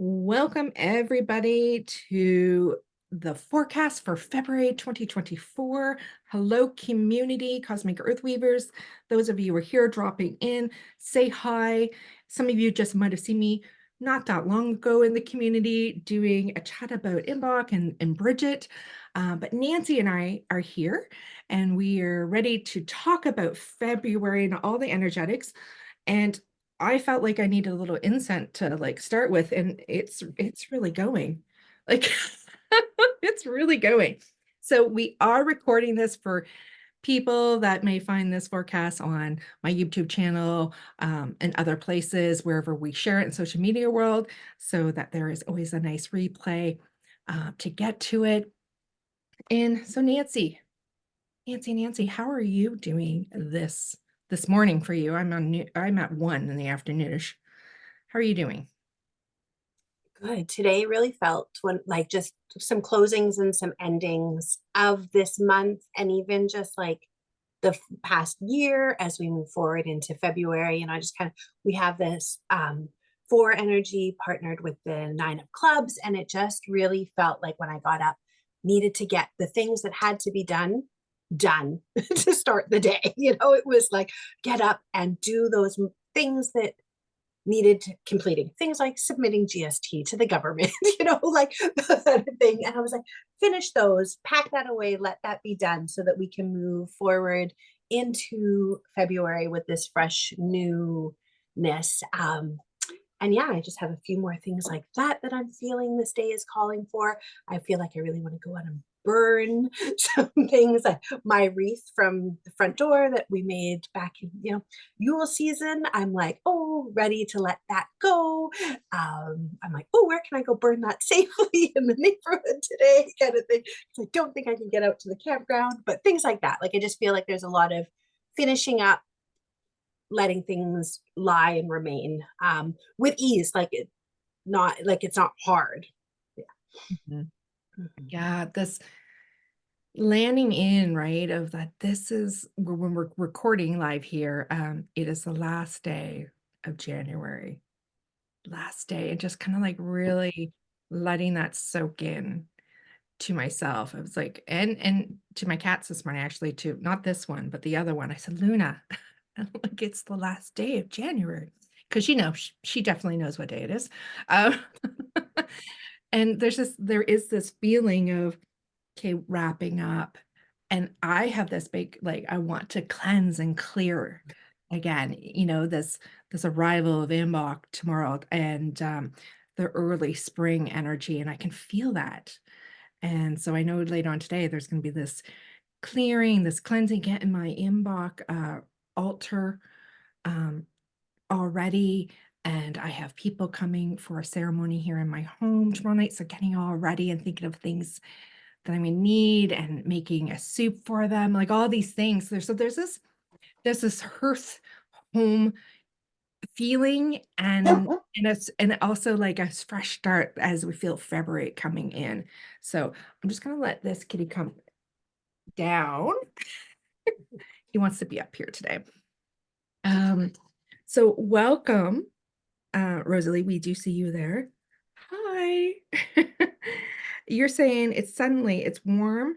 Welcome, everybody, to the forecast for February 2024. Hello, community, Cosmic Earth Weavers. Those of you who are here dropping in, say hi. Some of you just might have seen me not that long ago in the community doing a chat about Imbolc and Bridget. But Nancy and I are here, and we are ready to talk about February and all the energetics. And I felt like I needed a little incense to start with, and it's really going. Like it's really going. So we are recording this for people that may find this forecast on my YouTube channel, and other places, wherever we share it in social media world, so that there is always a nice replay to get to it. And so Nancy, how are you doing this morning for you? I'm at 1 in the afternoonish. How are you doing? Good. Today really felt like just some closings and some endings of this month, and even just like the past year as we move forward into February. And I just we have this four energy partnered with the 9 of clubs, and it just really felt like when I got up, needed to get the things that had to be done to start the day. It was like get up and do those things that needed completing, things like submitting GST to the government, like that thing. And I was like, finish those, pack that away, let that be done so that we can move forward into February with this fresh newness. And yeah, I just have a few more things like that I'm feeling this day is calling for. I feel like I really want to go out and burn some things, like my wreath from the front door that we made back in Yule season. I'm like, oh, ready to let that go. I'm like, oh, where can I go burn that safely in the neighborhood today, kind of thing. I don't think I can get out to the campground, but things like that. Like, I just feel like there's a lot of finishing up, letting things lie and remain with ease, like it's not hard. Yeah. Mhm. Mhm. Yeah, this landing in, right, of that this is when we're recording live here, it is the last day of January. Last day, and just kind of like really letting that soak in to myself. I was like, and to my cats this morning, actually, too, not this one, but the other one. I said, Luna, like it's the last day of January. Because she definitely knows what day it is. Um, and there is this feeling of, okay, wrapping up. And I have this big, like, I want to cleanse and clear again, this arrival of Imbolc tomorrow, and the early spring energy, and I can feel that. And so I know later on today there's going to be this clearing, this cleansing, getting my Imbolc altar um, already. And I have people coming for a ceremony here in my home tomorrow night. So getting all ready and thinking of things that I'm gonna need and making a soup for them, like all these things. There's this hearth home feeling, and also like a fresh start as we feel February coming in. So I'm just gonna let this kitty come down. He wants to be up here today. Um, so welcome, Rosalie. We do see you there. Hi. You're saying it's warm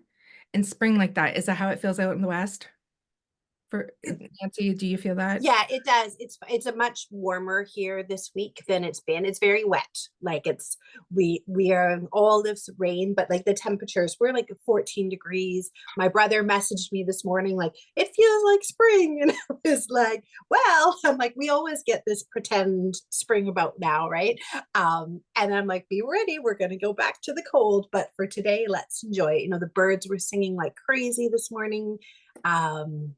and spring like that. Is that how it feels out in the West? For Nancy, do you feel that? Yeah, it does. It's a much warmer here this week than it's been. It's very wet. Like, we are in all this rain, but like the temperatures, we're like 14 degrees. My brother messaged me this morning like, it feels like spring. And I was like, well, I'm like, we always get this pretend spring about now, right? And I'm like, be ready, we're gonna go back to the cold. But for today, let's enjoy it. The birds were singing like crazy this morning. Um,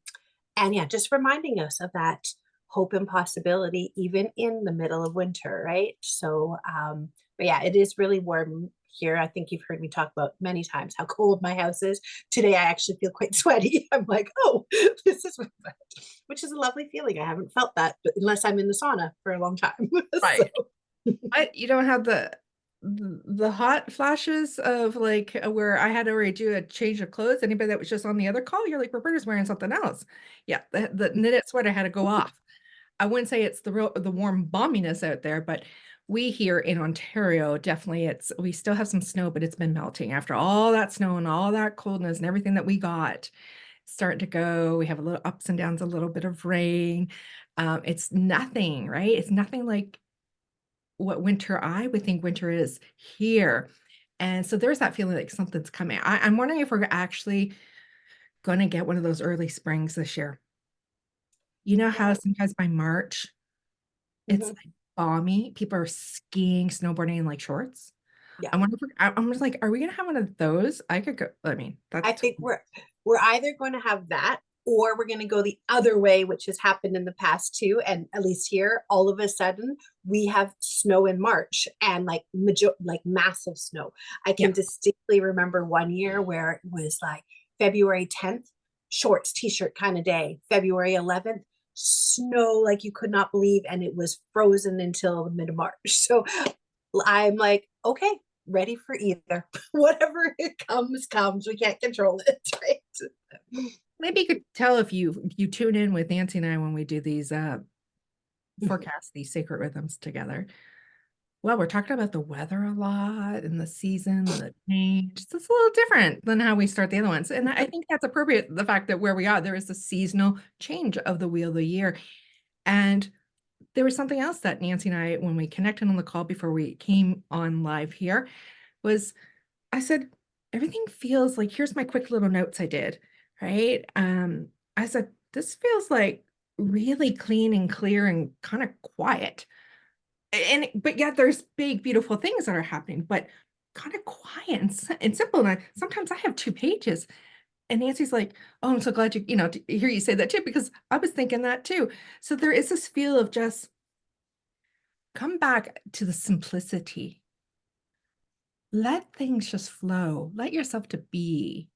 and yeah, just reminding us of that hope and possibility even in the middle of winter, right? So but yeah, it is really warm here. I think you've heard me talk about many times how cold my house is. Today I actually feel quite sweaty. I'm like, oh, this is, which is a lovely feeling. I haven't felt that unless I'm in the sauna for a long time. So Right. You don't have the hot flashes of like where I had to already do a change of clothes. Anybody that was just on the other call, you're like, Roberta's wearing something else. Yeah, the knitted sweater had to go off. I wouldn't say it's the warm balminess out there, but we here in Ontario, definitely we still have some snow, but it's been melting after all that snow and all that coldness and everything that we got. It's starting to go. We have a little ups and downs, a little bit of rain. It's nothing, right? It's nothing like what winter I would think winter is here. And so there's that feeling like something's coming. I'm wondering if we're actually going to get one of those early springs this year. You know how Yeah. sometimes by March it's Mhm. like balmy, people are skiing, snowboarding in like shorts. Yeah. I wonder if I'm just like, are we gonna have one of those? I could go. I mean, I that's think we're either going to have that or we're going to go the other way, which has happened in the past too. And at least here, all of a sudden, we have snow in March and like massive snow. I yeah. can distinctly remember one year where it was like February 10th, shorts, t-shirt kind of day. February 11th, snow like you could not believe, and it was frozen until mid March. So I'm like, okay, ready for either. Whatever it comes, comes. We can't control it, right? Maybe you could tell if you tune in with Nancy and I when we do these forecasts, these sacred rhythms together. Well, we're talking about the weather a lot and the season and the change. It's a little different than how we start the other ones. And I think that's appropriate, the fact that where we are, there is a seasonal change of the wheel of the year. And there was something else that Nancy and I, when we connected on the call before we came on live here, was I said, everything feels like, here's my quick little notes I did, right? I said, this feels like really clean and clear and kind of quiet. And but yet there's big, beautiful things that are happening, but kind of quiet and simple. And sometimes I have 2 pages. And Nancy's like, oh, I'm so glad to hear you say that too, because I was thinking that too. So there is this feel of just come back to the simplicity. Let things just flow. Let yourself to be.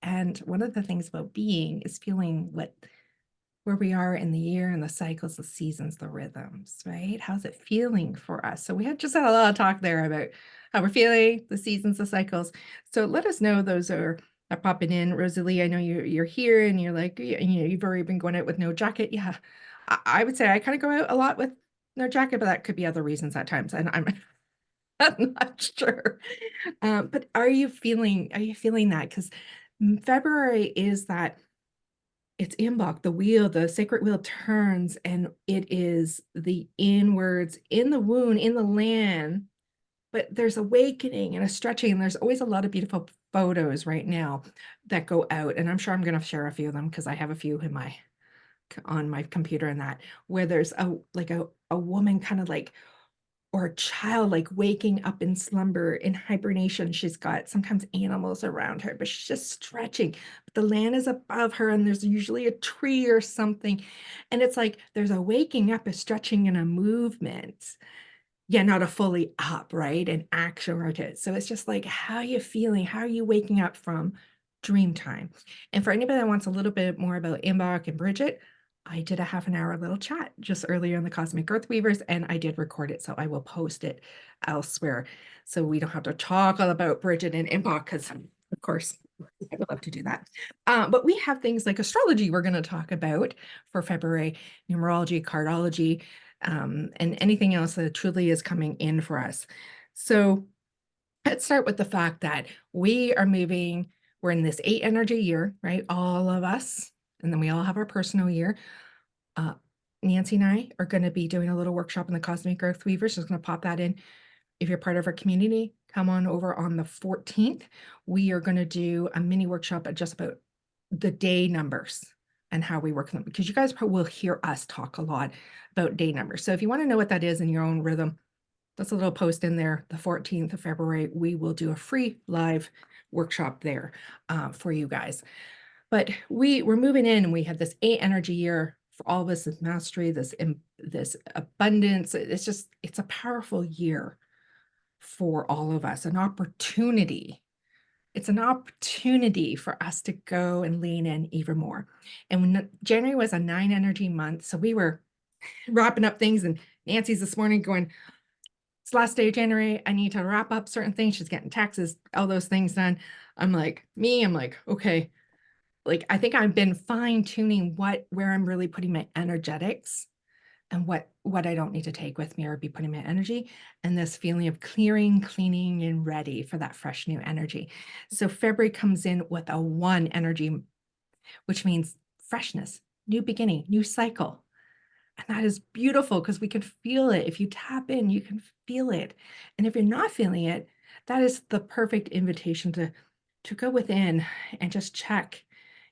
And one of the things about being is feeling where we are in the year and the cycles, the seasons, the rhythms, right? How's it feeling for us? So we had just had a lot of talk there about how we're feeling, the seasons, the cycles. So let us know those are popping in. Rosalie, I know you're here and you're like, you've already been going out with no jacket. Yeah. I would say I kind of go out a lot with no jacket, but that could be other reasons at times. And I'm I'm not sure. But are you feeling that? Because February is that it's Imbolc, the wheel, the sacred wheel turns, and it is the inwards in the wound, in the land. But there's awakening and a stretching, and there's always a lot of beautiful photos right now that go out. And I'm sure I'm going to share a few of them because I have a few on my computer and that where there's a woman kind of like or a child like waking up in slumber in hibernation. She's got sometimes animals around her, but she's just stretching. But the land is above her, and there's usually a tree or something. And it's like there's a waking up, a stretching, and a movement. Yeah, not a fully up, right? An action rotate. So it's just like, how are you feeling? How are you waking up from dream time? And for anybody that wants a little bit more about Imbolc and Bridget, I did a half an hour little chat just earlier in the Cosmic Earth Weavers, and I did record it. So I will post it elsewhere. So we don't have to talk all about Bridget and Imbolc, because of course, I would love to do that. But we have things like astrology we're going to talk about for February, numerology, cardology, and anything else that truly is coming in for us. So let's start with the fact that we're in this 8 energy year, right? All of us, and then we all have our personal year. Uh, Nancy and I are going to be doing a little workshop in the Cosmic Earth Weavers. Just going to pop that in. If you're part of our community, come on over on the 14th. We are going to do a mini workshop just about the day numbers and how we work them, because you guys will hear us talk a lot about day numbers. So if you want to know what that is in your own rhythm, that's a little post in there. The 14th of February, we will do a free live workshop there for you guys. But we're moving in, and we have this 8 energy year for all of us, this mastery, this abundance. It's a powerful year for all of us, an opportunity. It's an opportunity for us to go and lean in even more. And when January was a 9 energy month, so we were wrapping up things, and Nancy's this morning going, it's last day of January. I need to wrap up certain things. She's getting taxes, all those things done. I'm like, okay, like I think I've been fine tuning where I'm really putting my energetics. and what I don't need to take with me or be putting my energy, and this feeling of clearing, cleaning, and ready for that fresh new energy. So February comes in with a 1 energy, which means freshness, new beginning, new cycle. And that is beautiful because we can feel it. If you tap in, you can feel it. And if you're not feeling it, that is the perfect invitation to go within and just check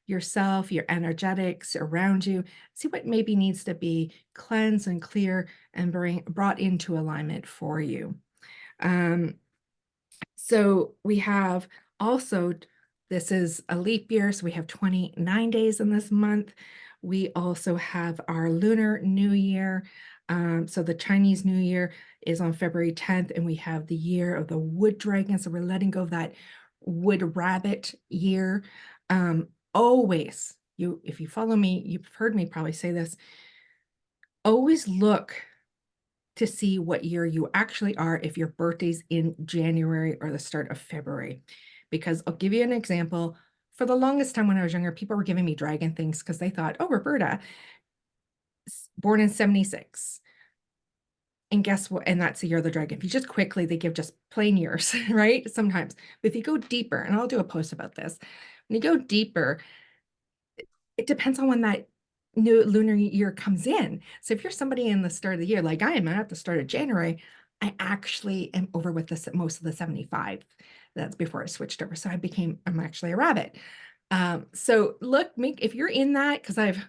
yourself, your energetics around you, see what maybe needs to be cleansed and clear and brought into alignment for you. Um, so we have also, this is a leap year, so we have 29 days in this month. We also have our Lunar New Year. So the Chinese New Year is on February 10th, and we have the year of the wood dragon. So we're letting go of that wood rabbit year. Always, if you follow me, you've heard me probably say this, always look to see what year you actually are if your birthday's in January or the start of February. Because I'll give you an example. For the longest time when I was younger, people were giving me dragon things because they thought, oh, Roberta, born in 76. And guess what? And that's the year of the dragon. If you just quickly, they give just plain years, right? Sometimes. But if you go deeper, and I'll do a post about this, when you go deeper, it depends on when that new lunar year comes in. So if you're somebody in the start of the year, like I am at the start of January, I actually am over with this most of the 75. That's before I switched over. So I'm actually a rabbit. So look, if you're in that, because I've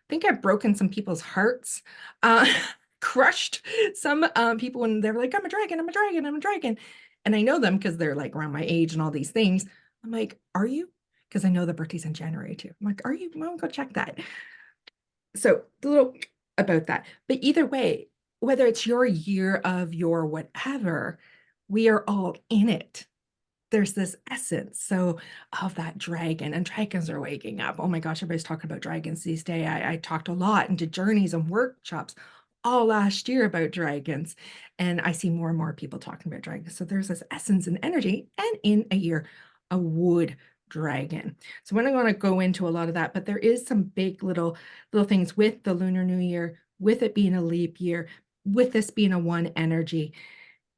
think I've broken some people's hearts, uh, crushed some people when they're like, I'm a dragon, I'm a dragon, I'm a dragon. And I know them because they're like around my age and all these things. I'm like, are you? Because I know the birthday's in January too. I'm like, are you? Well, go check that. So a little about that. But either way, whether it's your year of your whatever, we are all in it. There's this essence so of that dragon, and dragons are waking up. Oh my gosh, everybody's talking about dragons these days. I talked a lot into journeys and workshops all last year about dragons, and I see more and more people talking about dragons. So there's this essence and energy, and in a year, a wood dragon. So we're not going to go into a lot of that, but there is some big little things with the Lunar New Year, with it being a leap year, with this being a 1 energy.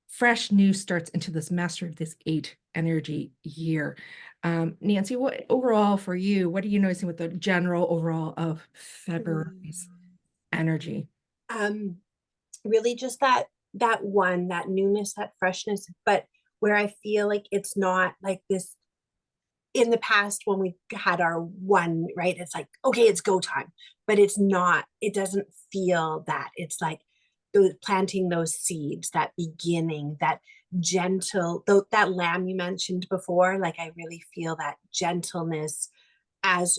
Fresh new starts into this master of this 8 energy year. Nancy, what overall for you, what are you noticing with the general overall of February's energy? Um, Really just that newness, that freshness, but where I feel like it's not like this in the past when we had our one, right? It's like, okay, it's go time, but it's not, it doesn't feel that. It's like those planting those seeds, that beginning, that gentle, that lamb you mentioned before, like I really feel that gentleness as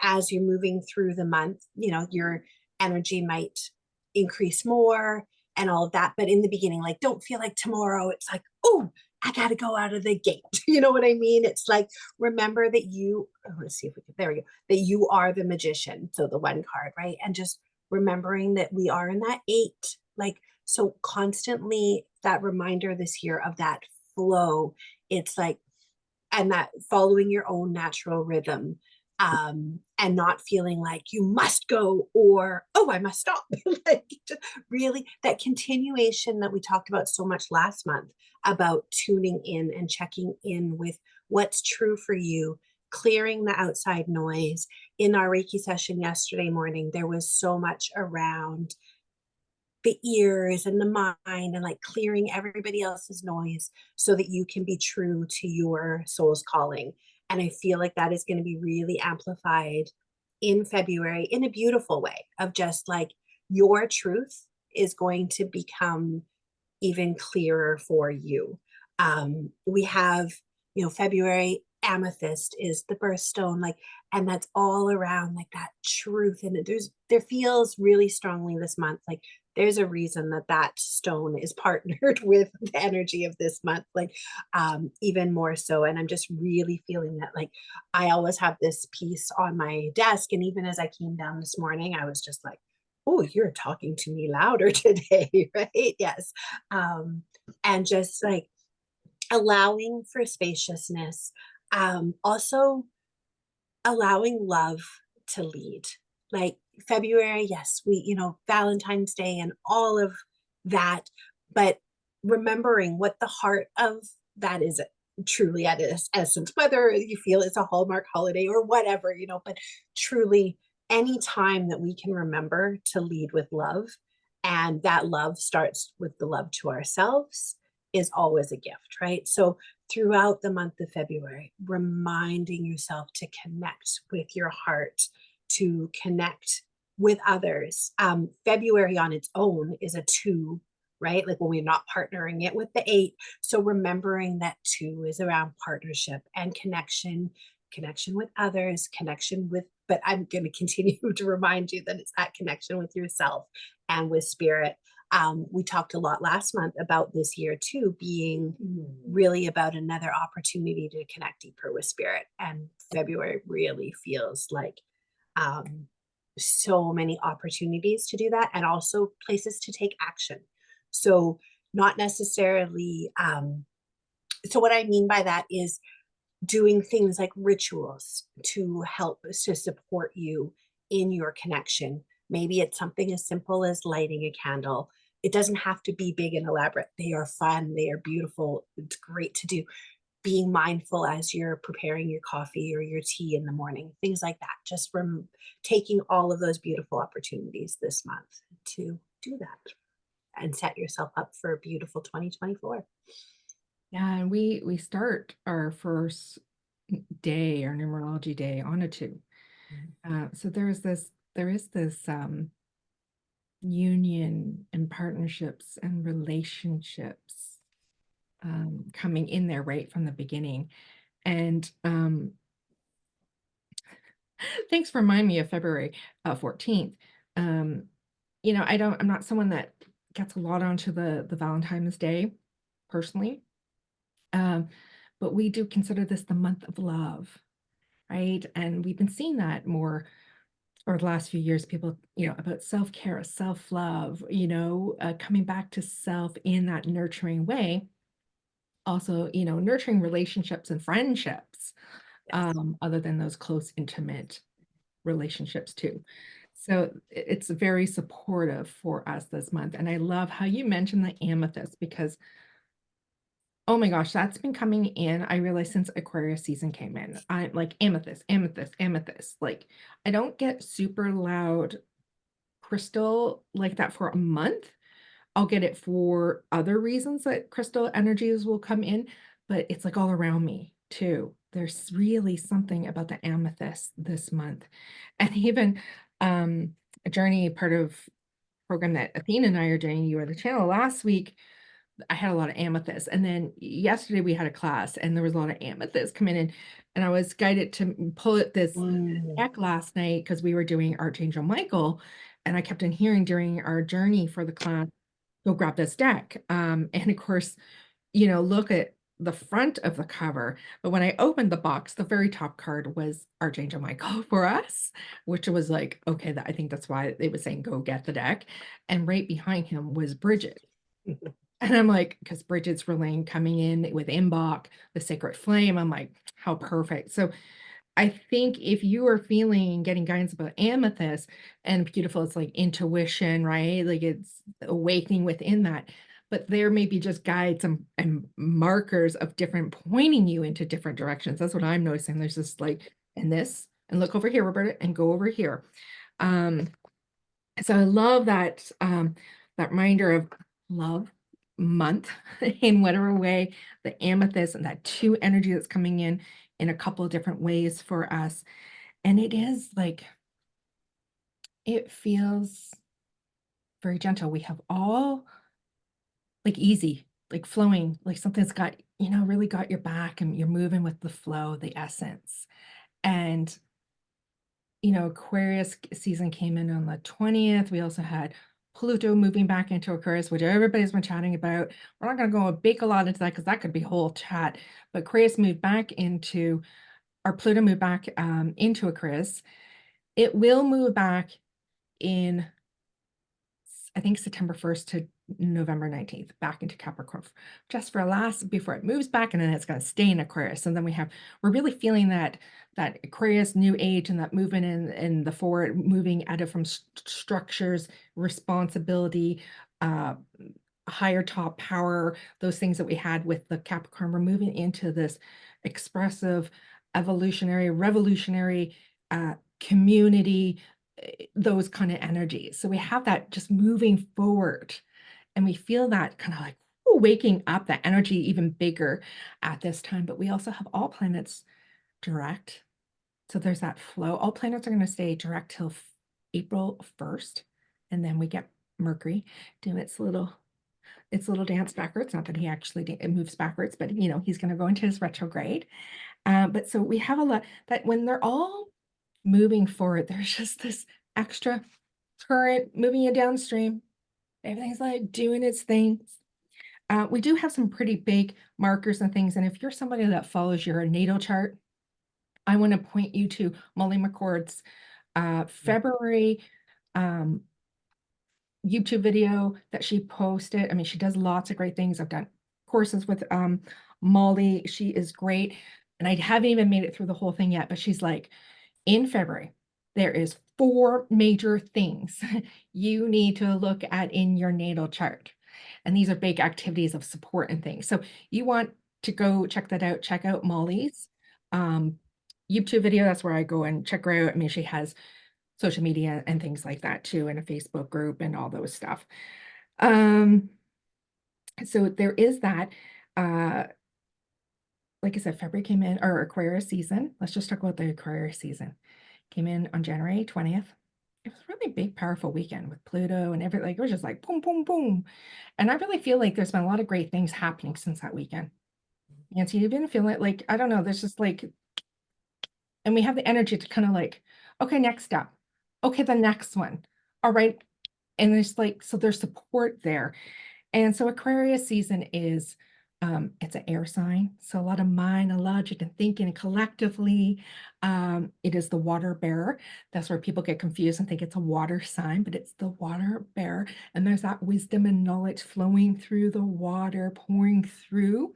as you're moving through the month, your energy might increase more and all of that. But in the beginning, like, don't feel like tomorrow. It's like, oh, I got to go out of the gate. You know what I mean? It's like, remember that let's see if we can, there we go, that you are the magician. So the 1 card, right? And just remembering that we are in that 8, like, so constantly that reminder this year of that flow. It's like, and that following your own natural rhythm, and not feeling like you must go or oh I must stop. Like just really that continuation that we talked about so much last month about tuning in and checking in with what's true for you, clearing the outside noise. In our Reiki session yesterday morning, there was so much around the ears and the mind and like clearing everybody else's noise so that you can be true to your soul's calling. And I feel like that is going to be really amplified in February in a beautiful way of just like your truth is going to become even clearer for you. We have, February amethyst is the birthstone, like, and that's all around like that truth. And there feels really strongly this month, like there's a reason that that stone is partnered with the energy of this month, like even more so. And I'm just really feeling that, like, I always have this piece on my desk. And even as I came down this morning, I was just like, oh, you're talking to me louder today, right? Yes. And just like allowing for spaciousness, also allowing love to lead. like February, yes, we, Valentine's Day and all of that, but remembering what the heart of that is truly at its essence, whether you feel it's a Hallmark holiday or whatever, but truly any time that we can remember to lead with love, and that love starts with the love to ourselves, is always a gift, right? So throughout the month of February, reminding yourself to connect with your heart, to connect with others. February on its own is a two, right? Like when we're not partnering it with the eight. So remembering that two is around partnership and connection, connection with others, connection with, but I'm going to continue to remind you that it's that connection with yourself and with spirit. We talked a lot last month about this year too being really about another opportunity to connect deeper with spirit. And February really feels like so many opportunities to do that and also places to take action. So, not necessarily, so what I mean by that is doing things like rituals to help to support you in your connection. Maybe it's something as simple as lighting a candle. It doesn't have to be big and elaborate. They are fun, they are beautiful. It's great to do. Being mindful as you're preparing your coffee or your tea in the morning, things like that. Just from taking all of those beautiful opportunities this month to do that and set yourself up for a beautiful 2024. Yeah, and we start our first day, our numerology day, on a two. So there is this union and partnerships and relationships coming in there right from the beginning. And thanks for reminding me of February 14th. Um, I'm not someone that gets a lot onto the Valentine's Day personally. Um, but we do consider this the month of love, right? And we've been seeing that more over the last few years, people, about self-care, self-love, coming back to self in that nurturing way. Also, nurturing relationships and friendships, Yes. other than those close, intimate relationships too. So it's very supportive for us this month. And I love how you mentioned the amethyst because, oh my gosh, that's been coming in. I realized since Aquarius season came in, I'm like amethyst, amethyst, amethyst. Like I don't get super loud crystal like that for a month. I'll get it for other reasons that crystal energies will come in, but it's like all around me too. There's really something about the amethyst this month. And even a journey part of program that Athena and I are doing, you are the channel last week, I had a lot of amethyst. And then yesterday we had a class and there was a lot of amethyst coming in. And I was guided to pull it this deck last night because we were doing Archangel Michael. And I kept on hearing during our journey for the class, go grab this deck. And of course, look at the front of the cover. But when I opened the box, the very top card was Archangel Michael for us, which was like, okay, I think that's why they was saying go get the deck. And right behind him was Bridget. And I'm like, because Bridget's relaying coming in with Imbolc, the sacred flame. I'm like, how perfect. So I think if you are feeling getting guidance about amethyst and beautiful, it's like intuition, right? Like it's awakening within that. But there may be just guides and markers of different pointing you into different directions. That's what I'm noticing. There's just like, and this, and look over here, Roberta, and go over here. Um, so I love that reminder of love month in whatever way, the amethyst and that two energy that's coming in a couple of different ways for us. And it is like, it feels very gentle. We have all like easy, like flowing, like something's got, really got your back and you're moving with the flow, the essence. And Aquarius season came in on the 20th. We also had Pluto moving back into Aquarius, which everybody's been chatting about. We're not going to go a big a lot into that because that could be a whole chat. But Aquarius moved back into, or Pluto moved back into Aquarius. It will move back in I think September 1st to November 19th, back into Capricorn, just for a last before it moves back, and then it's going to stay in Aquarius. And then we're really feeling that Aquarius new age and that movement in the forward, moving out of from structures, responsibility, uh, higher top power, those things that we had with the Capricorn. We're moving into this expressive, evolutionary, revolutionary, community, those kind of energies. So we have that just moving forward, and we feel that kind of like waking up that energy even bigger at this time. But we also have all planets direct. So there's that flow. All planets are going to stay direct till April 1st. And then we get Mercury doing its little dance backwards. Not that he actually moves backwards, but he's going to go into his retrograde. But so we have a lot that when they're all moving forward, there's just this extra current moving you downstream. Everything's like doing its thing. We do have some pretty big markers and things. And if you're somebody that follows your natal chart, I want to point you to Molly McCord's February YouTube video that she posted. I mean, she does lots of great things. I've done courses with Molly. She is great. And I haven't even made it through the whole thing yet, but she's like, in February, there is 4 major things you need to look at in your natal chart. And these are big activities of support and things. So you want to go check that out. Check out Molly's um, YouTube video. That's where I go and check her out. I mean, she has social media and things like that too, and a Facebook group and all those stuff. So there is that. Like I said, February came in, or Aquarius season. Let's just talk about the Aquarius season. Came in on January 20th. It was a really big, powerful weekend with Pluto and everything. Like, it was just like boom, boom, boom. And I really feel like there's been a lot of great things happening since that weekend. Nancy, you've been feeling it like, I don't know, there's just like, and we have the energy to kind of like, okay, next step. Okay, the next one. All right. And there's like, so there's support there. And so Aquarius season is, it's an air sign. So a lot of mind and logic and thinking collectively. It is the water bearer. That's where people get confused and think it's a water sign, but it's the water bearer. And there's that wisdom and knowledge flowing through the water, pouring through.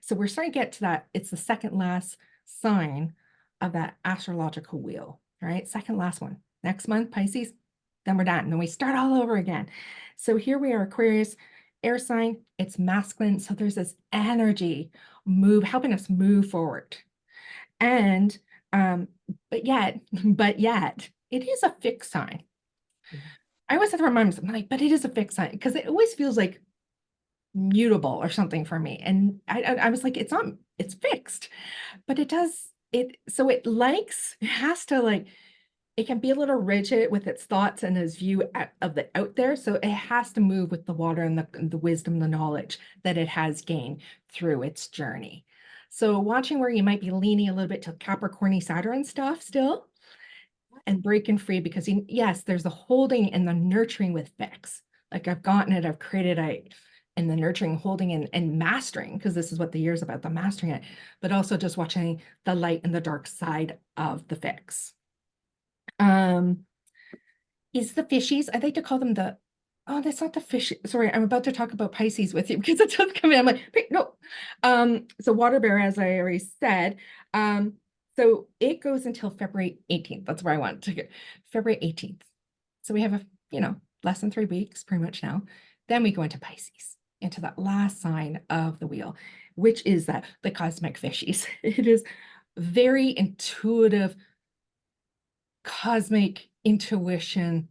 So we're starting to get to that. It's the second last sign of that astrological wheel, right? Second last one. Next month, Pisces, then we're done. And then we start all over again. So here we are, Aquarius, air sign, it's masculine. So there's this energy helping us move forward. And but yet, it is a fixed sign. I always have to remind myself, like, but it is a fixed sign because it always feels like mutable or something for me. And I was like, it's fixed, but it does it. So it has to like, it can be a little rigid with its thoughts and its view of the out there. So it has to move with the water and the wisdom, the knowledge that it has gained through its journey. So watching where you might be leaning a little bit to Capricorny Saturn stuff still and breaking free, because yes, there's the holding and the nurturing with fix. Like I've created and the nurturing, holding, and mastering, because this is what the year is about, the mastering it, but also just watching the light and the dark side of the fix. Is the fishies, I like to call them oh, that's not the fish. Sorry, I'm about to talk about Pisces with you because it doesn't come in. I'm like, wait, no. So water bear, as I already said. So it goes until February 18th. That's where I want to go. February 18th. So we have less than 3 weeks pretty much now. Then we go into Pisces, into that last sign of the wheel, which is the cosmic fishies. It is very intuitive, cosmic intuition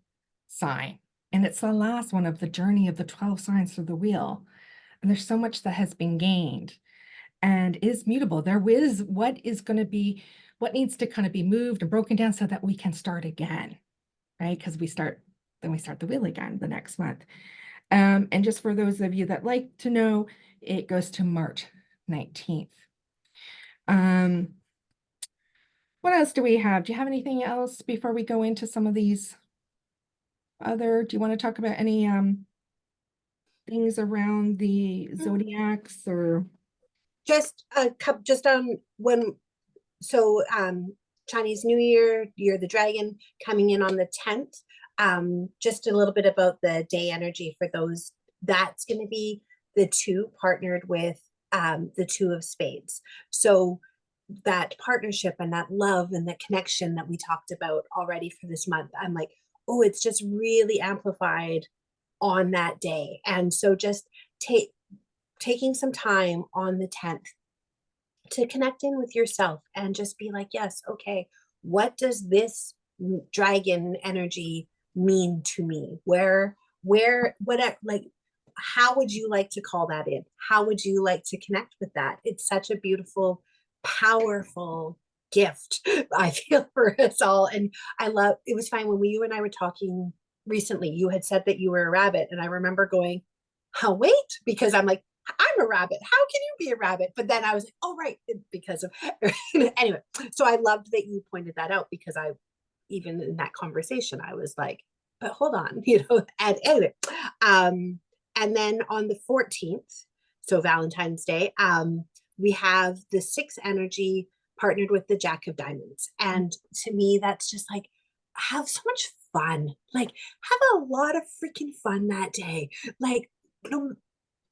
sign. And it's the last one of the journey of the 12 signs through the wheel. And there's so much that has been gained and is mutable. There is what needs to kind of be moved and broken down so that we can start again, right? Because we start the wheel again the next month. And just for those of you that like to know, it goes to March 19th. What else do we have? Do you have anything else before we go into some of these do you want to talk about any things around the zodiacs or Just a cup, just on when, so Chinese New Year, Year of the Dragon, coming in on the 10th. Just a little bit about the day energy for those. That's going to be the two partnered with the two of spades. So that partnership and that love and that connection that we talked about already for this month, I'm like, oh, it's just really amplified on that day. And so just taking some time on the 10th to connect in with yourself and just be like, yes, okay, what does this dragon energy mean to me? What, like, how would you like to call that in? How would you like to connect with that? It's such a beautiful, powerful gift, I feel, for us all. And I love, it was fine when you and I were talking recently, you had said that you were a rabbit. And I remember going, oh, wait, because I'm like, I'm a rabbit. How can you be a rabbit? But then I was like, oh, right, because of anyway. So I loved that you pointed that out because I, even in that conversation, I was like, but hold on, and anyway. And then on the 14th, so Valentine's Day, we have the six energy partnered with the Jack of Diamonds. And to me, that's just like, have so much fun. Like, have a lot of freaking fun that day. Like,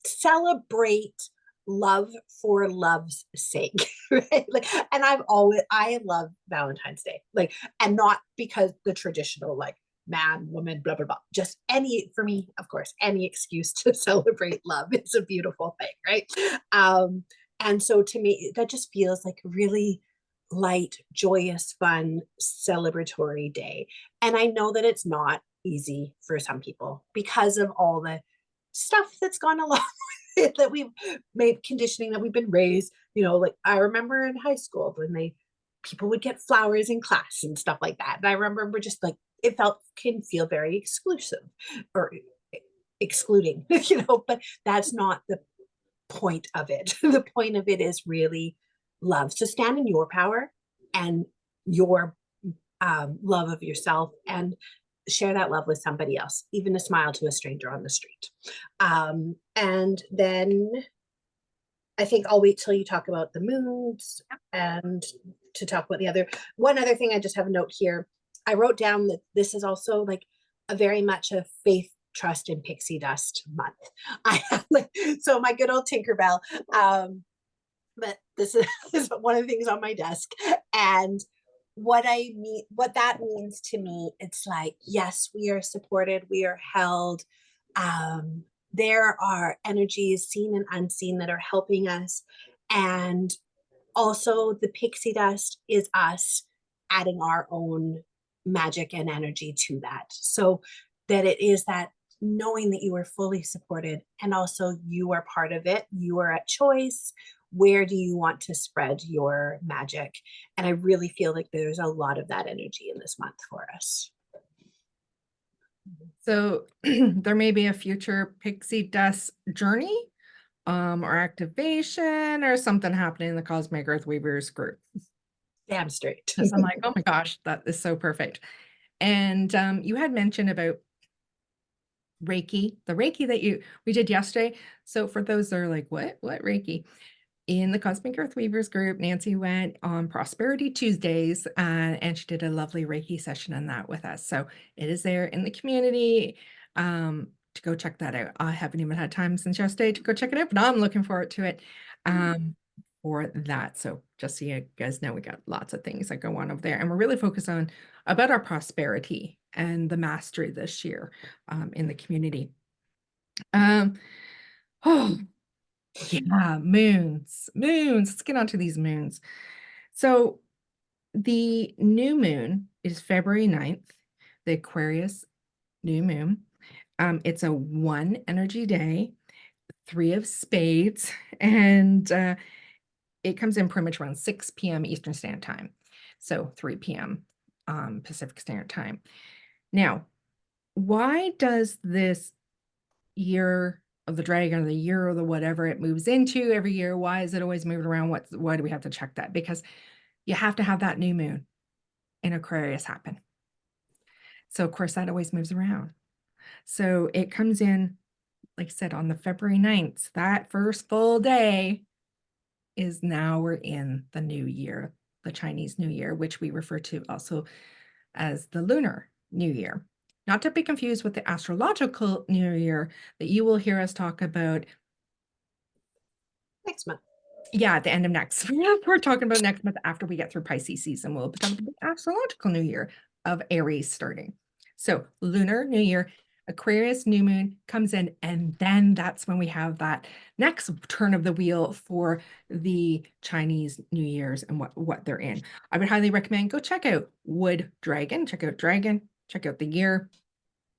celebrate love for love's sake, right? Like, and I love Valentine's Day, like, and not because the traditional, like, man, woman, blah blah blah. Just any, for me, of course, any excuse to celebrate love is a beautiful thing, right? And so to me, that just feels like really light, joyous, fun, celebratory day. And I know that it's not easy for some people because of all the stuff that's gone along with it, that we've made, conditioning that we've been raised, like I remember in high school when people would get flowers in class and stuff like that. And I remember just like it can feel very exclusive or excluding, but that's not the point of it. The point of it is really love. So stand in your power and your love of yourself, and share that love with somebody else, even a smile to a stranger on the street. And then I think I'll wait till you talk about the moons and to talk about one other thing. I just have a note here. I wrote down that this is also like a very much a faith, trust, and pixie dust month. I have so my good old Tinkerbell. But this is one of the things on my desk. And what that means to me, it's like, yes, we are supported, we are held. There are energies seen and unseen that are helping us. And also the pixie dust is us adding our own magic and energy to that. So that it is that knowing that you are fully supported and also you are part of it, you are at choice. Where do you want to spread your magic? And I really feel like there's a lot of that energy in this month for us. So there may be a future pixie dust journey or activation or something happening in the Cosmic Earth Weavers group. Damn straight. So I'm like, oh my gosh, that is so perfect. And you had mentioned about Reiki, the Reiki that we did yesterday. So for those that are like, what Reiki? In the Cosmic Earth Weavers group, Nancy went on Prosperity Tuesdays and she did a lovely Reiki session on that with us. So it is there in the community to go check that out. I haven't even had time since yesterday to go check it out, but I'm looking forward to it for that. So just so you guys know, we got lots of things that go on over there, and we're really focused on about our prosperity and the mastery this year in the community. Oh, yeah, moons. Let's get on to these moons. So the new moon is February 9th, the Aquarius new moon. It's a 1 energy day, 3 of spades, and it comes in pretty much around 6 p.m. Eastern Standard Time. So 3 p.m. Pacific Standard Time. Now, why does this year of the dragon or the year or the whatever it moves into every year, why is it always moving around? Why do we have to check that? Because you have to have that new moon in Aquarius happen. So of course that always moves around. So it comes in, like I said, on the February 9th, that first full day is now we're in the new year, the Chinese New Year, which we refer to also as the Lunar New Year. not to be confused with the astrological New Year that you will hear us talk about. Next month. Yeah, at the end of next. We're talking about next month after we get through Pisces season. We'll be talking about the astrological New Year of Aries starting. So lunar New Year, Aquarius new moon comes in, and then that's when we have that next turn of the wheel for the Chinese New Year's and what they're in. I would highly recommend go check out Wood Dragon, check out Dragon, check out the year.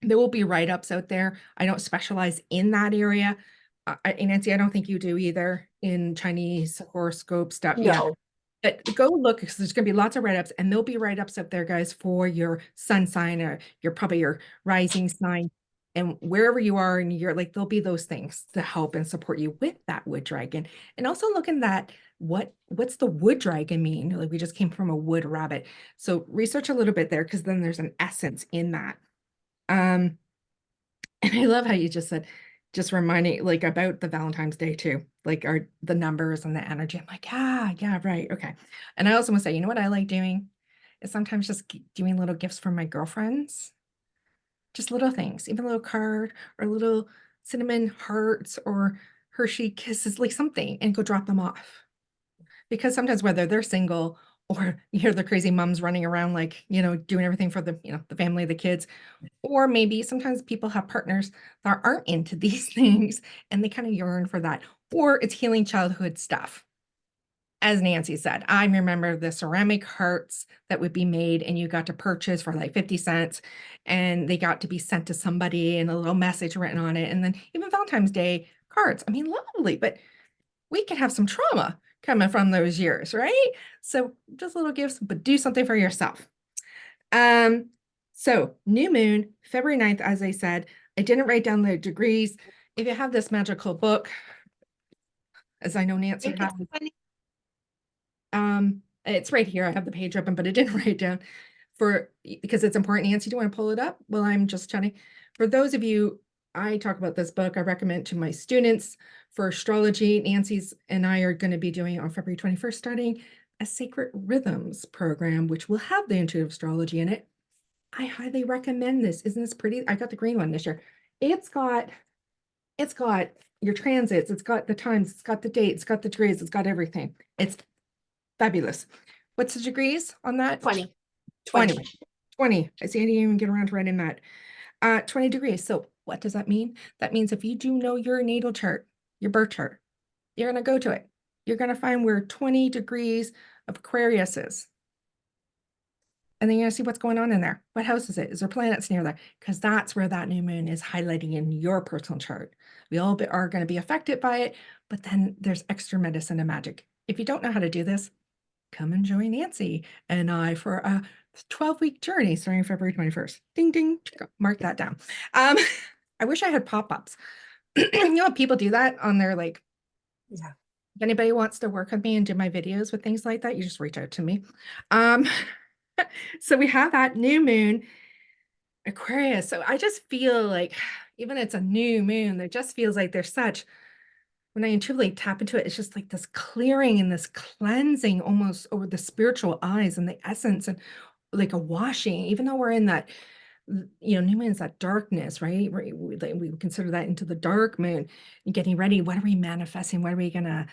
There will be write-ups out there. I don't specialize in that area. Nancy, I don't think you do either in Chinese horoscope stuff. Yeah, No. but go look because there's going to be lots of write-ups, and there'll be write-ups up there, guys, for your sun sign or your probably your rising sign, and wherever you are in your like, there'll be those things to help and support you with that wood dragon. And also looking at what's the wood dragon mean? Like we just came from a wood rabbit, so research a little bit there because then there's an essence in that. Um, and I love how you just said, just reminding like about the Valentine's Day too, like our the numbers and the energy. I'm like, yeah, right, okay. And I also want to say, you know what I like doing is sometimes just doing little gifts for my girlfriends, just little things, even a little card or little cinnamon hearts or Hershey kisses, like something, and go drop them off. Because sometimes whether they're single or you hear the crazy moms running around like, doing everything for the family, the kids, or maybe sometimes people have partners that aren't into these things and they kind of yearn for that. Or it's healing childhood stuff. As Nancy said, I remember the ceramic hearts that would be made and you got to purchase for like 50 cents and they got to be sent to somebody and a little message written on it. And then even Valentine's Day cards. I mean, lovely, but we could have some trauma coming from those years, right? So just little gifts, but do something for yourself. Um, so new moon, February 9th, as I said, I didn't write down the degrees. If you have this magical book, as I know Nancy Think has, it's funny. it's right here. I have the page open, but I didn't write down because it's important. Nancy, do you want to pull it up? Well, I'm just chatting. For those of you, I talk about this book. I recommend to my students for astrology. Nancy's and I are going to be doing on February 21st, starting a Sacred Rhythms program, which will have the intuitive astrology in it. I highly recommend this. Isn't this pretty? I got the green one this year. It's got it's got your transits, it's got the times, it's got the dates, it's got the degrees, it's got everything. It's fabulous. What's the degrees on that? 20. 20. 20. 20. I see I didn't even get around to writing that. 20 degrees. So what does that mean? That means if you do know your natal chart, your birth chart, you're going to go to it. You're going to find where 20 degrees of Aquarius is. And then you're going to see what's going on in there. What house is it? Is there planets near there? Because that's where that new moon is highlighting in your personal chart. We all are going to be affected by it, but then there's extra medicine and magic. If you don't know how to do this, come and join Nancy and I for a 12-week journey starting February 21st. Ding, ding, mark that down. I wish I had pop-ups. You know, people do that on their like, Yeah. if anybody wants to work with me and do my videos with things like that, you just reach out to me. Um, so we have that new moon, Aquarius. So I just feel like even it's a new moon, there just feels like there's such, when I intuitively tap into it, it's just like this clearing and this cleansing almost over the spiritual eyes and the essence and like a washing, even though we're in that, new moon is that darkness, right? We would consider that into the dark moon and getting ready. What are we manifesting? What are we going to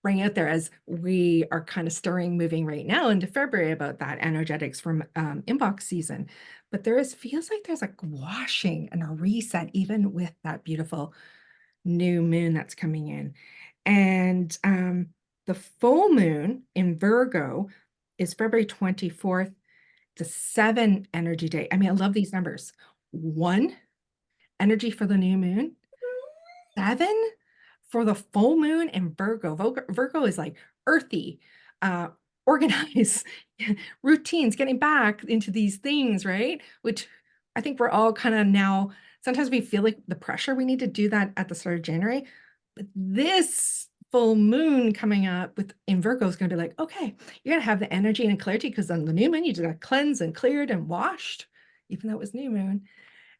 bring out there as we are kind of stirring, moving right now into February about that energetics from Imbolc season. But feels like there's a washing and a reset, even with that beautiful new moon that's coming in. And the full moon in Virgo is February 24th, the 7 energy day. I mean, I love these numbers. 1 energy for the new moon, 7 for the full moon in Virgo. Virgo is like earthy, organized, routines, getting back into these things, right? Which I think we're all kind of now, sometimes we feel like the pressure we need to do that at the start of January. But this full moon coming up in Virgo is going to be like, okay, you're going to have the energy and clarity because on the new moon, you just got cleansed and cleared and washed, even though it was new moon.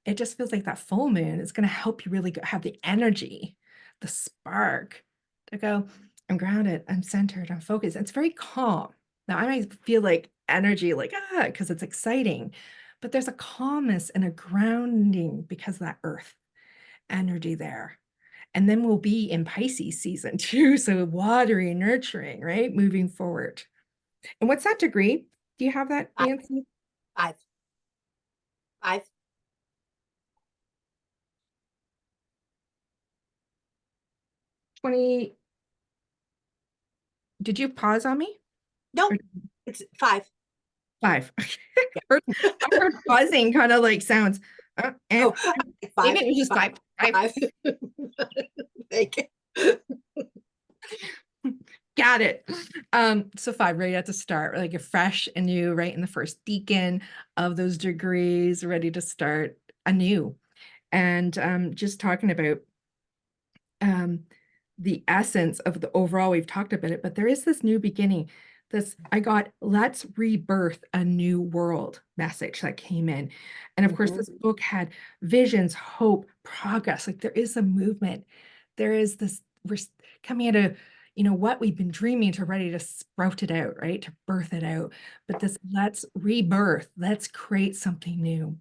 It just feels like that full moon is going to help you really have the energy, the spark to go, I'm grounded, I'm centered, I'm focused. It's very calm. Now I might feel like energy, like, because it's exciting, but there's a calmness and a grounding because of that earth energy there. And then we'll be in Pisces season too. So watery, nurturing, right? Moving forward. And what's that degree? Do you have that, Five, Nancy? five, five. 20. Did you pause on me? No, Or it's five. five? Yeah. I heard buzzing kind of like sounds. And Oh, maybe five, it was just five, five. Five. five. Like, Got it. So five, right at the start, like you're fresh and new, right in the first decan of those degrees, ready to start anew. And just talking about um, the essence of the overall, we've talked about it, but there is this new beginning. This I got let's rebirth a new world message that came in. And of course, mhm. this book had visions, hope, progress. Like there is a movement. There is this, we're coming into, what we've been dreaming to ready to sprout it out, right? To birth it out. But this let's rebirth, let's create something new.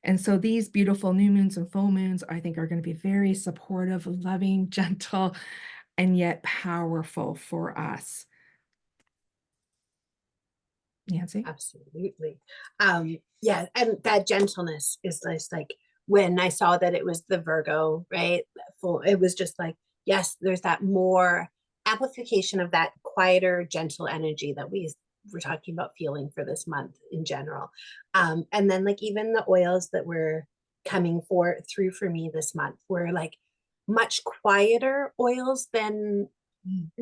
And so these beautiful new moons and full moons, I think, are going to be very supportive, loving, gentle, and yet powerful for us. Nancy? Absolutely. Yeah, and that gentleness is just like when I saw that it was the Virgo, right? Full, it was just like, yes, there's that more amplification of that quieter, gentle energy that we were talking about feeling for this month in general. And then like even the oils that were coming through for me this month were like much quieter oils than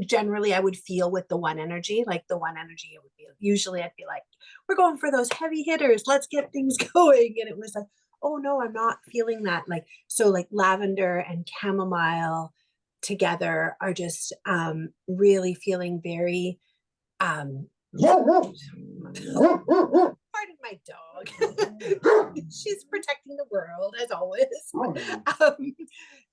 generally I would feel with the one energy. Like the one energy, it would be usually I'd be like, we're going for those heavy hitters, let's get things going. And it was like, oh no, I'm not feeling that. Like, so like lavender and chamomile together are just really feeling very pardon my dog. She's protecting the world as always.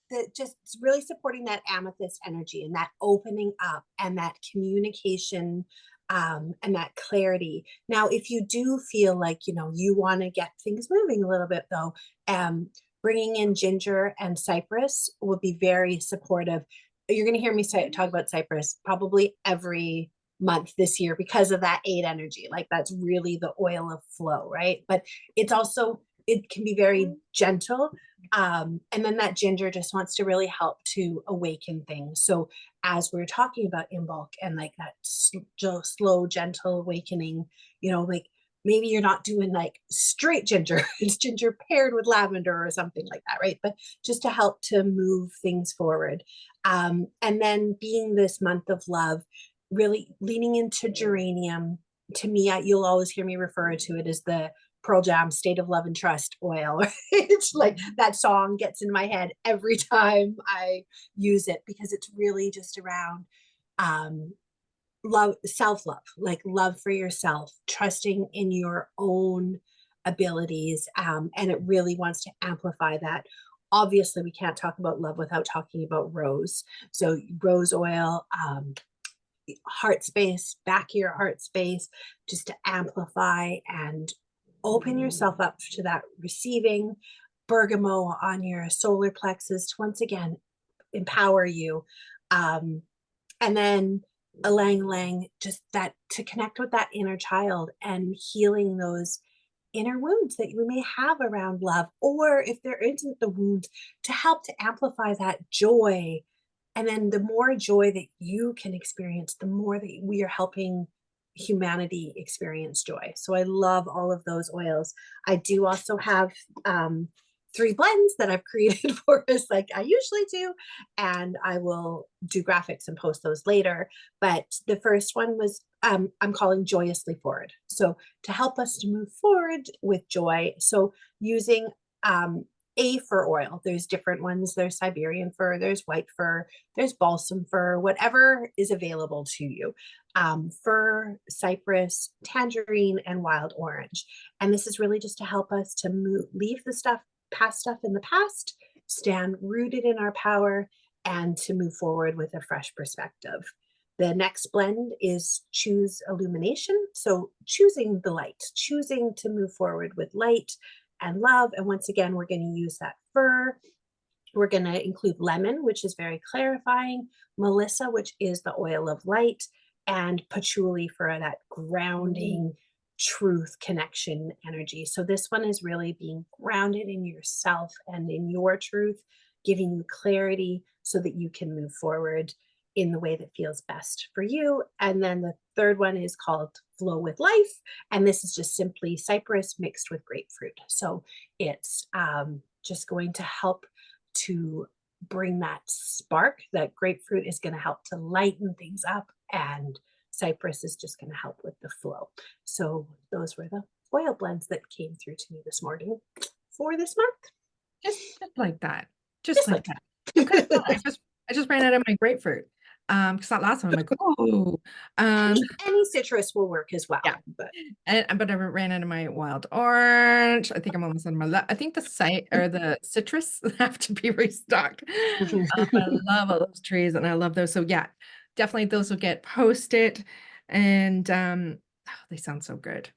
That just really supporting that amethyst energy and that opening up and that communication and that clarity. Now, if you do feel like, you want to get things moving a little bit though, bringing in ginger and cypress will be very supportive. You're going to hear me talk about cypress probably every month this year because of that 8 energy. Like that's really the oil of flow, right? But it's also, it can be very gentle, and then that ginger just wants to really help to awaken things. So as we're talking about Imbolc and like that slow, gentle awakening, like maybe you're not doing like straight ginger, it's ginger paired with lavender or something like that, right? But just to help to move things forward. And then being this month of love, really leaning into geranium. To me, you'll always hear me refer to it as the Pearl Jam State of Love and Trust oil. It's like that song gets in my head every time I use it because it's really just around love, self-love, like love for yourself, trusting in your own abilities. And it really wants to amplify that. Obviously, we can't talk about love without talking about rose. So rose oil, heart space, back of your heart space, just to amplify and open yourself up to that receiving. Bergamot on your solar plexus to once again empower you. And then Alang Lang, just that to connect with that inner child and healing those inner wounds that we may have around love, or if there isn't the wounds, to help to amplify that joy. And then the more joy that you can experience, the more that we are helping humanity experience joy. So I love all of those oils. I do also have 3 blends that I've created for us, like I usually do, and I will do graphics and post those later. But the first one was I'm calling Joyously Forward. So to help us to move forward with joy. So using a fir oil. There's different ones. There's Siberian fir, there's white fir, there's balsam fir, whatever is available to you. Fir, cypress, tangerine, and wild orange. And this is really just to help us to leave the past stuff in the past, stand rooted in our power, and to move forward with a fresh perspective. The next blend is choose illumination. So choosing the light, choosing to move forward with light and love. And once again, we're going to use that fir. We're going to include lemon, which is very clarifying, melissa, which is the oil of light, and patchouli for that grounding truth connection energy. So this one is really being grounded in yourself and in your truth, giving you clarity so that you can move forward in the way that feels best for you. And then the third one is called Flow with Life. And this is just simply cypress mixed with grapefruit. So it's just going to help to bring that spark. That grapefruit is going to help to lighten things up, and cypress is just going to help with the flow. So those were the oil blends that came through to me this morning for this month. Just like that. Just Just like like that. I'm kind of that. I just ran out of my grapefruit. Because that last one, I'm like, oh, Any citrus will work as well, yeah. but But I ran out of my wild orange. I think I'm almost out of my I think the site or the citrus have to be restocked. I love all those trees and I love those. So yeah, definitely those will get posted. And oh, they sound so good.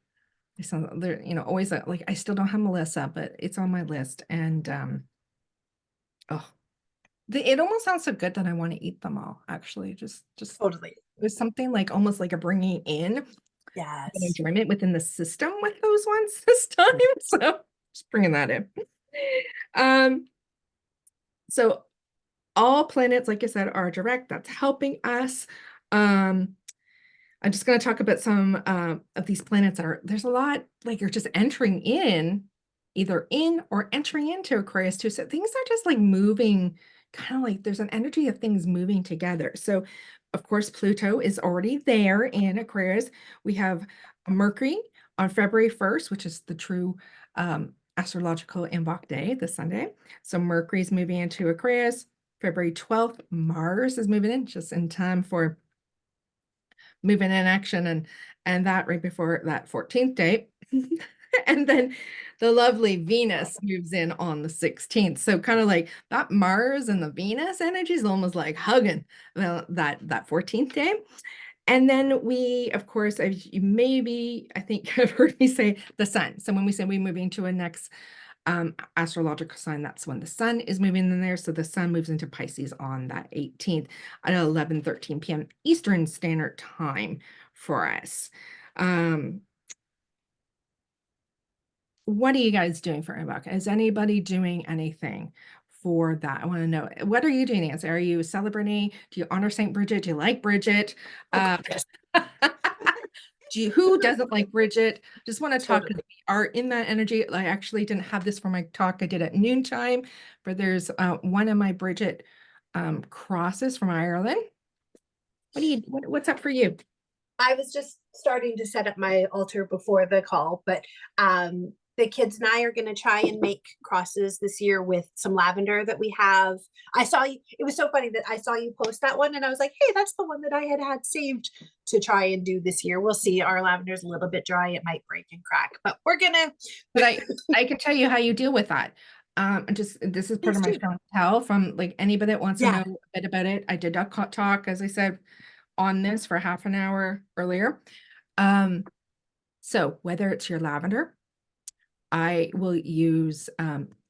They sound they're, always like I still don't have Melissa, but it's on my list. And oh, it almost sounds so good that I want to eat them all, actually. Just totally. there's something like almost like a bringing in an Yes. enjoyment within the system with those ones this time. So just bringing that in. Um, so all planets, like I said, are direct. That's helping us. Um, I'm just going to talk about some of these planets that are, there's a lot like you're just entering in, either in or entering into Aquarius too. So things are just like moving, kind of like there's an energy of things moving together. So, of course, Pluto is already there in Aquarius. We have Mercury on February 1st, which is the true astrological Imbolc day, this Sunday. So Mercury is moving into Aquarius. February 12th, Mars is moving in just in time for moving in action and that right before that 14th date. And then the lovely Venus moves in on the 16th. So kind of like that Mars and the Venus energy is almost like hugging that 14th day. And then we, of course, I think I've heard me say the sun. So when we say we're moving to a next astrological sign, that's when the sun is moving in there. So the sun moves into Pisces on that 18th at 11:13 p.m. Eastern Standard Time for us. What are you guys doing for Imbolc? Is anybody doing anything for that? I want to know. What are you doing, Nancy? Are you celebrating? Do you honor Saint Bridget? Do you like Bridget? Oh, yes. Who doesn't like Bridget? Just want to talk because Totally. we are in that energy. I actually didn't have this for my talk I did at noontime, but there's one of my Bridget crosses from Ireland. What's up for you? I was just starting to set up my altar before the call, but the kids and I are going to try and make crosses this year with some lavender that we have. I saw you, it was so funny that I saw you post that one and I was like, hey, that's the one that I had saved to try and do this year. We'll see. Our lavender's a little bit dry. It might break and crack, but we're going to. But I can tell you how you deal with that. Just this is part Please of my do. show and tell from like anybody that wants to know Yeah. a bit about it. I did a talk, as I said, on this for half an hour earlier. So whether it's your lavender, I will use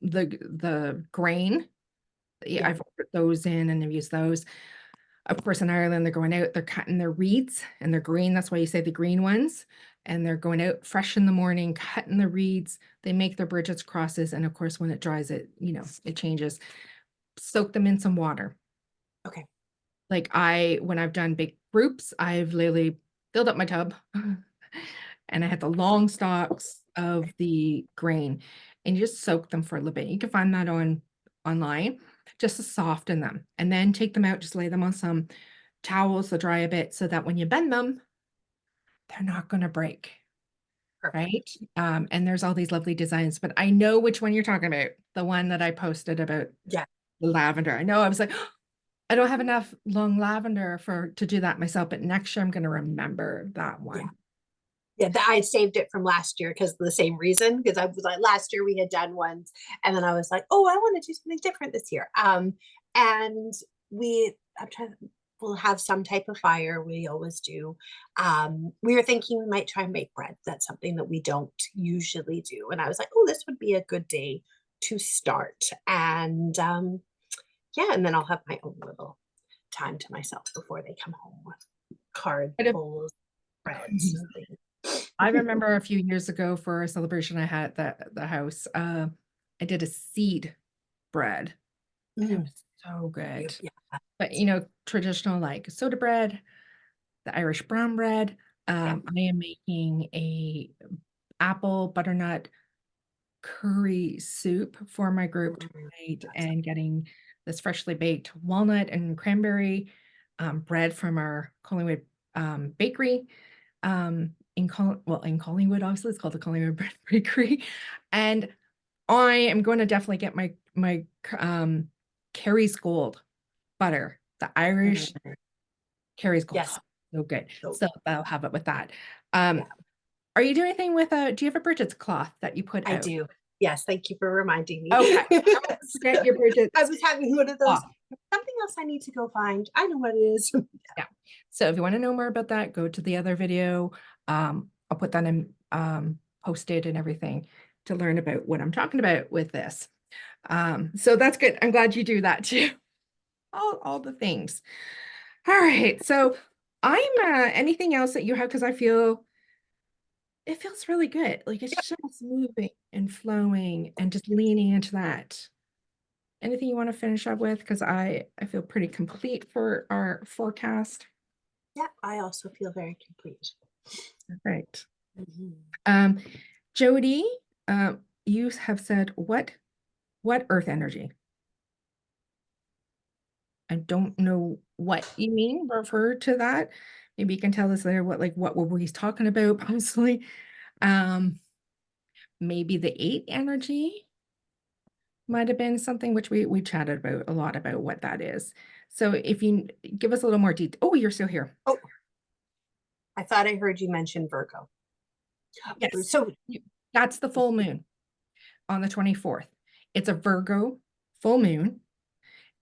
the grain. Yeah, Yeah. I've ordered those in and I've used those. Of course, in Ireland, they're going out, they're cutting their reeds and they're green. That's why you say the green ones. And they're going out fresh in the morning, cutting the reeds. They make their Bridget's crosses. And of course, when it dries, it changes. Soak them in some water. Okay. Like when I've done big groups, I've literally filled up my tub and I had the long stalks of the grain and you just soak them for a little bit. You can find that online just to soften them and then take them out, just lay them on some towels to dry a bit so that when you bend them, they're not going to break. Perfect. Right. And there's all these lovely designs, but I know which one you're talking about. The one that I posted about Yeah. the lavender. I know I was like, I don't have enough long lavender to do that myself, but next year I'm going to remember that Yeah. one. Yeah, I saved it from last year because of the same reason. Because I was like, last year we had done ones, and then I was like, oh, I want to do something different this year. And I'm trying. we'll have some type of fire. We always do. We were thinking we might try and make bread. That's something that we don't usually do. And I was like, oh, this would be a good day to start. And yeah, and then I'll have my own little time to myself before they come home with card Kind of bowls, breads, and things. I remember a few years ago for a celebration I had at the house, I did a seed bread, and it Mm, was so good. yeah. But, traditional, like, soda bread, the Irish brown bread, Yeah. I am making a apple butternut curry soup for my group tonight That's and getting this freshly baked walnut and cranberry, bread from our Collingwood, bakery, in Collingwood, obviously, it's called the Collingwood Bread Bakery, and I am gonna definitely get my Kerry's Gold butter, the Irish mm, Kerry's Gold. yes. So good. So So I'll have it with that. yeah, Are you doing anything with do you have a Bridget's cloth that you put I out? do. Yes, thank you for reminding me. Okay. Don't forget your I Bridget's was having one of those, cloth. something else I need to go find. I know what it is. Yeah. So if you wanna know more about that, go to the other video. I'll put that in, posted and everything to learn about what I'm talking about with this. So that's good. I'm glad you do that too. All the things. All right. So I'm anything else that you have because I feel it feels really good. Like it's just moving and flowing and just leaning into that. Anything you want to finish up with? Because I feel pretty complete for our forecast. Yeah, I also feel very complete. Right. Mhm. Um, Jody, you have said what earth energy? I don't know what you mean, refer to that. Maybe you can tell us later what were we talking about, possibly. Um, maybe the eight energy might have been something which we chatted about a lot about what that is. So if you give us a little more detail. Oh, you're still here. Oh, I thought I heard you mention Virgo. Yes. So That's the full moon on the 24th. It's a Virgo full moon,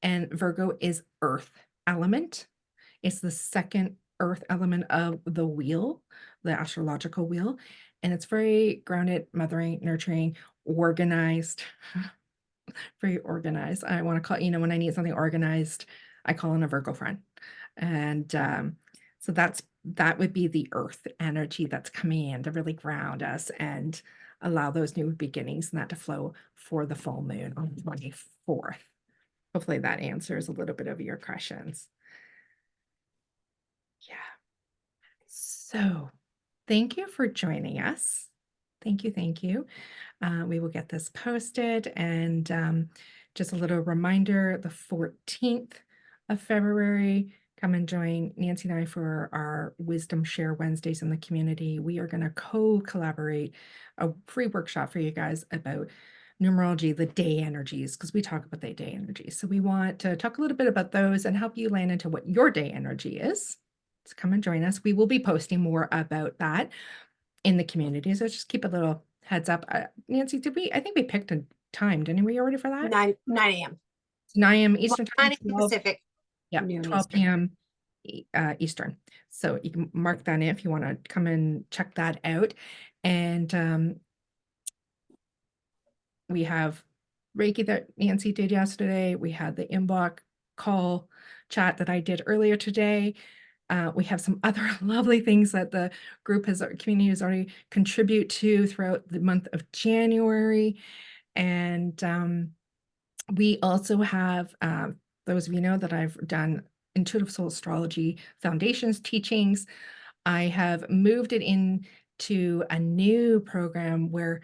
and Virgo is earth element. It's the second earth element of the wheel, the astrological wheel, and it's very grounded, mothering, nurturing, organized, very organized. I want to call, when I need something organized, I call in a Virgo friend. And so that would be the earth energy that's coming in to really ground us and allow those new beginnings and that to flow for the full moon on the 24th. Hopefully that answers a little bit of your questions. Yeah. So thank you for joining us. Thank you. Thank you. We will get this posted and just a little reminder, the 14th of February, come and join Nancy and I for our Wisdom Share Wednesdays in the community. We are going to co-collaborate a free workshop for you guys about numerology, the day energies, because we talk about the day energies. So we want to talk a little bit about those and help you land into what your day energy is. So come and join us. We will be posting more about that in the community. So just keep a little heads up. Nancy, I think we picked a time, didn't we already for that? 9 a.m. It's 9 a.m. Well, Eastern time, 9 a.m. 12, Pacific, yeah, noon 12 Eastern. p.m. Eastern. So you can mark that in if you want to come and check that out. And we have Reiki that Nancy did yesterday. We had the Imbolc call chat that I did earlier today. We have some other lovely things that the community has already contribute to throughout the month of January. And we also have, those of you know that I've done Intuitive Soul Astrology Foundations teachings. I have moved it into a new program where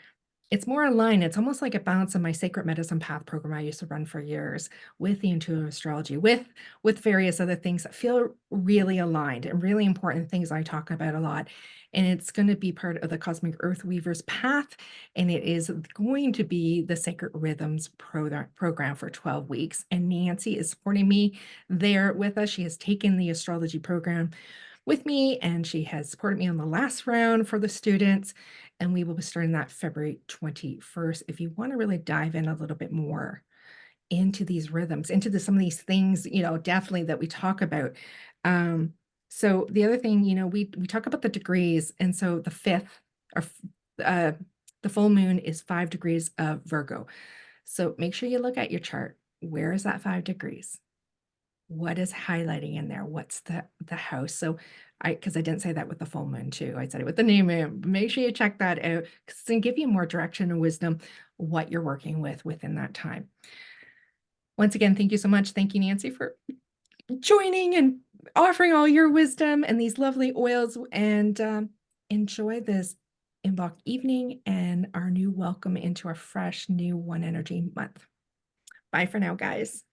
it's more aligned. It's almost like a balance of my sacred medicine path program I used to run for years with the intuitive astrology, with various other things that feel really aligned and really important things I talk about a lot. And it's going to be part of the Cosmic Earth Weavers path. And it is going to be the Sacred Rhythms program for 12 weeks. And Nancy is supporting me there with us. She has taken the astrology program with me, and she has supported me on the last round for the students. And we will be starting that February 21st. If you want to really dive in a little bit more into these rhythms, into some of these things, definitely that we talk about. Um, so the other thing, we talk about the degrees, and so the fifth or uh, the full moon is 5 degrees of Virgo. So make sure you look at your chart. Where is that 5 degrees? What is highlighting in there? What's the house? So because I didn't say that with the full moon too. I said it with the new moon. Make sure you check that out because it's gonna give you more direction and wisdom what you're working with within that time. Once again, thank you so much. Thank you, Nancy, for joining and offering all your wisdom and these lovely oils. And enjoy this Imbolc evening and our new welcome into our fresh new One Energy month. Bye for now, guys.